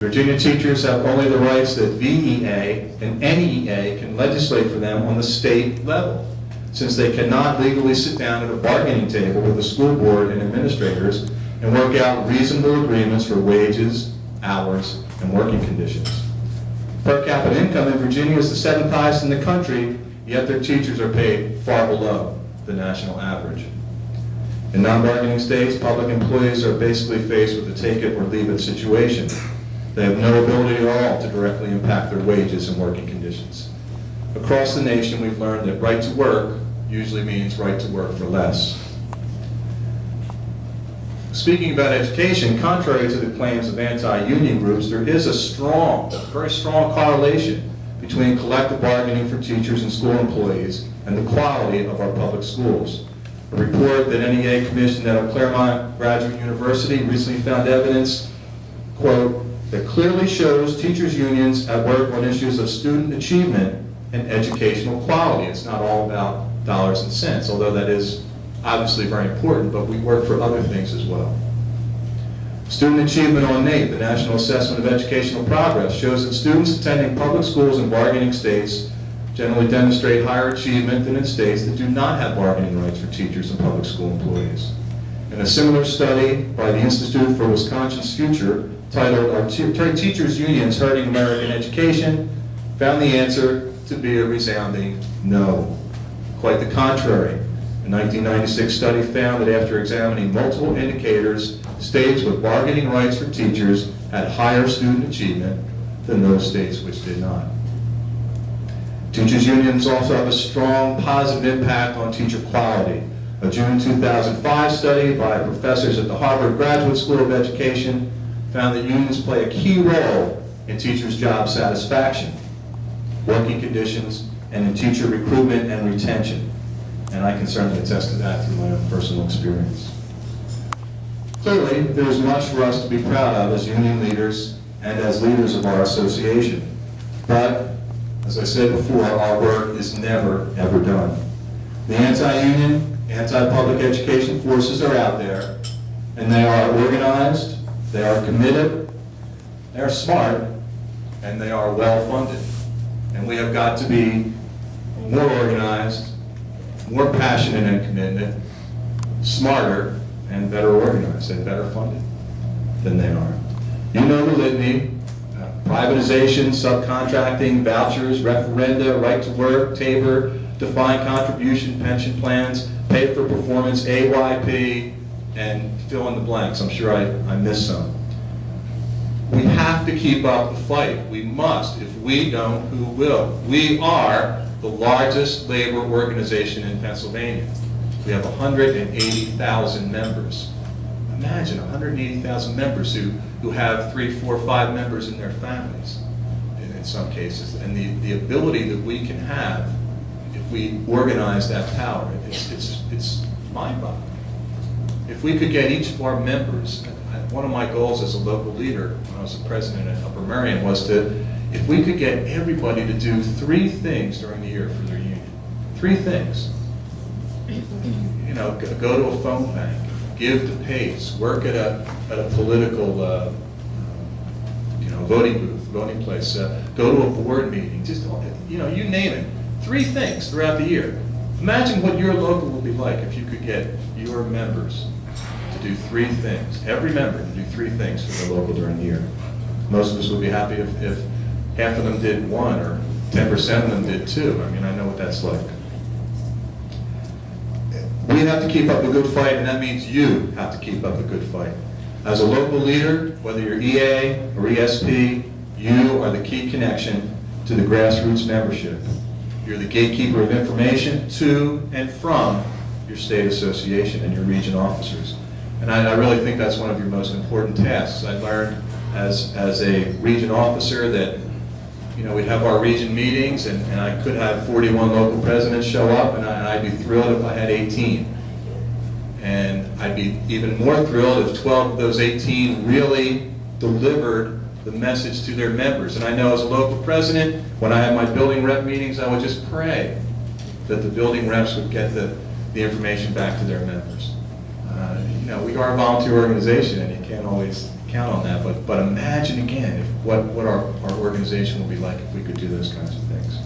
Virginia teachers have only the rights that VEA and NEA can legislate for them on the state level, since they cannot legally sit down at a bargaining table with the school board and administrators and work out reasonable agreements for wages, hours, and working conditions. Per capita income in Virginia is the 7th highest in the country, yet their teachers are paid far below the national average. In non-bargaining states, public employees are basically faced with a take-it-or-leave-it situation. They have no ability at all to directly impact their wages and working conditions. Across the nation, we've learned that right to work usually means right to work for less. Speaking about education, contrary to the claims of anti-union groups, there is a very strong correlation between collective bargaining for teachers and school employees and the quality of our public schools. A report that NEA commissioned at Claremont Graduate University recently found evidence, quote, that clearly shows teachers' unions at work on issues of student achievement and educational quality. It's not all about dollars and cents, although that is obviously very important, but we work for other things as well. Student achievement on NAEP, the National Assessment of Educational Progress, shows that students attending public schools in bargaining states generally demonstrate higher achievement than in states that do not have bargaining rights for teachers and public school employees. In a similar study by the Institute for Wisconsin's Future, titled "Are Teachers' Unions Hurting American Education?" found the answer to be a resounding no. Quite the contrary. A 1996 study found that after examining multiple indicators, states with bargaining rights for teachers had higher student achievement than those states which did not. Teachers' unions also have a strong positive impact on teacher quality. A June 2005 study by professors at the Harvard Graduate School of Education found that unions play a key role in teachers' job satisfaction, working conditions, and in teacher recruitment and retention. And I can certainly attest to that through my own personal experience. Clearly, there is much for us to be proud of as union leaders and as leaders of our association. But, as I said before, our work is never, ever done. The anti-union, anti-public education forces are out there, and they are organized, they are committed, they are smart, and they are well-funded. And we have got to be more organized, more passionate and committed, smarter, and better organized and better funded than they are. You know the litany: privatization, subcontracting, vouchers, referenda, right to work, TABOR, defined contribution pension plans, pay for performance, AYP, and fill in the blanks. I'm sure I missed some. We have to keep up the fight. We must. If we don't, who will? We are the largest labor organization in Pennsylvania. We have 180,000 members. Imagine 180,000 members who have 3, 4, 5 members in their families in some cases. And the ability that we can have if we organize that power, it's mind-boggling. If we could get each of our members, one of my goals as a local leader when I was the president at Upper Merion was if we could get everybody to do 3 things during the year for their union. 3 things. You know, go to a phone bank, give to PACE, work at a political voting booth, voting place, go to a board meeting, just, you name it. 3 things throughout the year. Imagine what your local would be like if you could get your members to do 3 things. Every member to do 3 things for their local during the year. Most of us would be happy if half of them did 1 or 10% of them did 2. I mean, I know what that's like. We have to keep up a good fight, and that means you have to keep up a good fight. As a local leader, whether you're EA or ESP, you are the key connection to the grassroots membership. You're the gatekeeper of information to and from your state association and your region officers. And I really think that's one of your most important tasks. I learned as a region officer that we'd have our region meetings, and I could have 41 local presidents show up, and I'd be thrilled if I had 18. And I'd be even more thrilled if 12 of those 18 really delivered the message to their members. And I know as a local president, when I had my building rep meetings, I would just pray that the building reps would get the information back to their members. We are a volunteer organization, and you can't always count on that, but imagine again, what our organization will be like if we could do those kinds of things.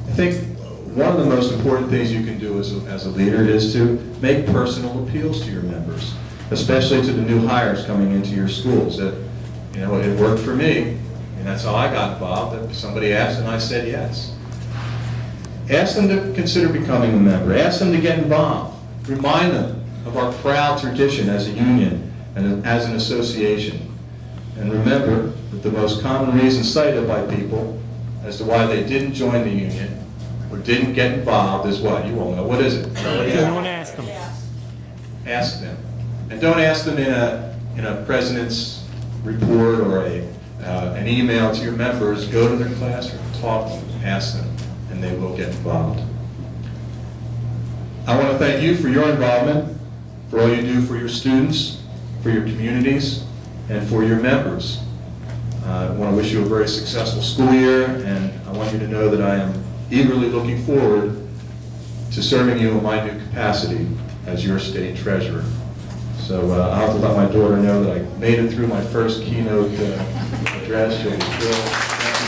I think one of the most important things you can do as a leader is to make personal appeals to your members, especially to the new hires coming into your schools. That, you know, it worked for me, and that's how I got involved. If somebody asked and I said yes. Ask them to consider becoming a member. Ask them to get involved. Remind them of our proud tradition as a union and as an association. And remember that the most common reason cited by people as to why they didn't join the union or didn't get involved is what? You all know. What is it? Don't ask them. Ask them. And don't ask them in a president's report or an email to your members. Go to their classroom, talk to them, ask them, and they will get involved. I want to thank you for your involvement, for all you do for your students, for your communities, and for your members. I want to wish you a very successful school year, and I want you to know that I am eagerly looking forward to serving you in my new capacity as your state treasurer. So I'll have to let my daughter know that I made it through my first keynote address. She'll be thrilled.